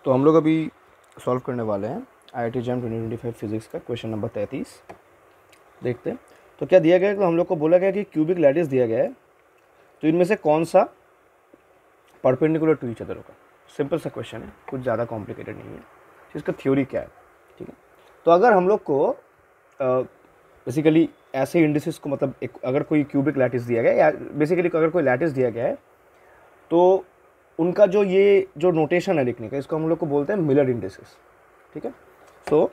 तो हम लोग अभी सॉल्व करने वाले हैं IIT JAM 2025 फिजिक्स का क्वेश्चन नंबर 33। देखते हैं तो क्या दिया गया है। तो हम लोग को बोला गया कि क्यूबिक लैटिस दिया गया है, तो इनमें से कौन सा परपेंडिकुलर टू ईच अदर होगा। सिंपल सा क्वेश्चन है, कुछ ज़्यादा कॉम्प्लिकेटेड नहीं है। इसका थ्योरी क्या है, ठीक है। तो अगर हम लोग को बेसिकली ऐसे इंडिसेस को, मतलब अगर कोई क्यूबिक लैटिस दिया गया है या बेसिकली अगर कोई लैटिस दिया गया है, तो उनका जो नोटेशन है लिखने का, इसको हम लोग को बोलते हैं मिलर इंडिसेस, ठीक है। तो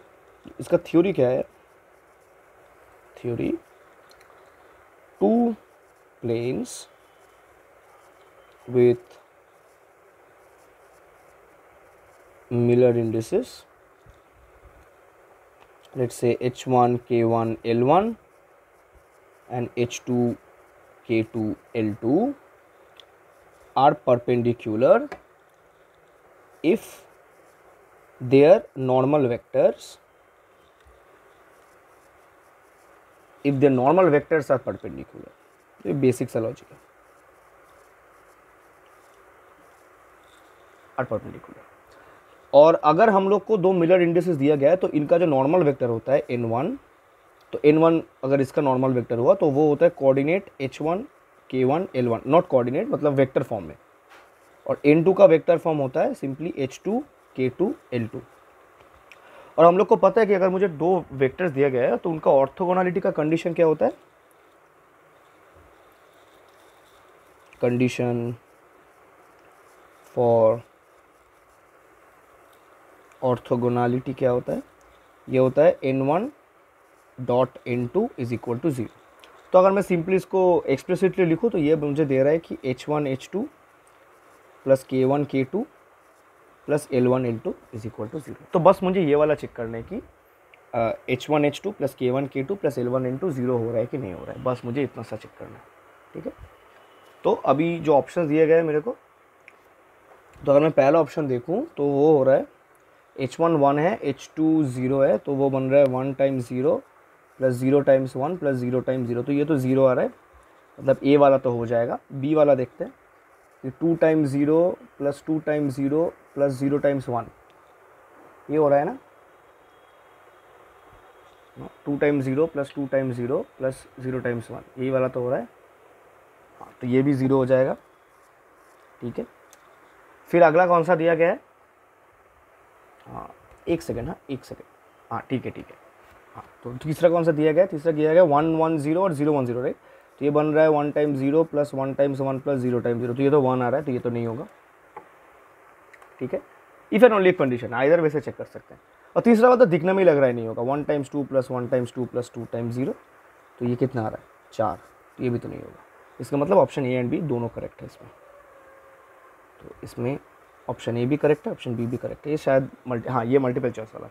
इसका थ्योरी क्या है, theory two planes with Miller indices, let's say H1 K1 L1 and H2 K2 L2 are perpendicular if their normal vectors are perpendicular। तो ये बेसिक सा लॉजिक है, आर परपेंडिकुलर। और अगर हम लोग को दो मिलर इंडिसेस दिया गया है तो इनका जो नॉर्मल वेक्टर होता है n1, तो n1 अगर इसका नॉर्मल वेक्टर हुआ तो वो होता है coordinate h1 k1 l1, not coordinate मतलब वेक्टर फॉर्म में। और n2 का वेक्टर फॉर्म होता है सिंपली h2 k2 l2। और हम लोग को पता है कि अगर मुझे दो वेक्टर्स दिया गया है तो उनका ऑर्थोगोनलिटी का कंडीशन क्या होता है, कंडीशन फॉर ऑर्थोगोनलिटी क्या होता है, ये होता है n1 dot n2 is equal to 0। तो अगर मैं सिंपली इसको एक्सप्लिसिटली लिखूँ तो ये मुझे दे रहा है कि h1 h2 plus k1 k2 plus l1 l2 is equal to 0। तो बस मुझे ये वाला चेक करना है कि h1 h2 plus k1 k2 plus l1 l2 0 हो रहा है कि नहीं हो रहा है, बस मुझे इतना सा चेक करना है, ठीक है। तो अभी जो ऑप्शन दिए गए हैं मेरे को, तो अगर मैं पहला ऑप्शन देखूँ तो वो हो रहा है h1 1 है, h2 0 है, तो वो बन रहा है 1 times 0 plus 0 times 1 plus 0 times 0। तो ये तो 0 आ रहा है, मतलब ए वाला तो हो जाएगा। बी वाला देखते हैं कि 2 times 0 plus 2 times 0 plus 0 times 1, ये हो रहा है ना। 2 times 0 plus 2 times 0 plus 0 times 1, यही वाला तो हो रहा है। हाँ, तो ये भी 0 हो जाएगा, ठीक है। फिर अगला कौन सा दिया गया है, हाँ एक सेकेंड, हाँ ठीक है। हाँ, तो तीसरा कौन सा दिया गया, तीसरा दिया गया 1 1 0 और 0 1 0, राइट। तो ये बन रहा है 1 times 0 plus 1 times 1 plus 0 times 0, तो ये तो 1 आ रहा है, तो ये तो नहीं होगा, ठीक है। If and only condition, either वैसे चेक कर सकते हैं। और तीसरा वाला तो दिखने में ही लग रहा है नहीं होगा, 1 times 2 plus 1 times 2 plus 2 times 0, तो ये कितना आ रहा है 4, तो ये भी तो नहीं होगा। इसका मतलब ऑप्शन ए एंड बी दोनों करेक्ट है इसमें। तो इसमें ऑप्शन ए भी करेक्ट है, ऑप्शन बी भी करेक्ट है। ये शायद हाँ ये मल्टीपल चॉइस वाला।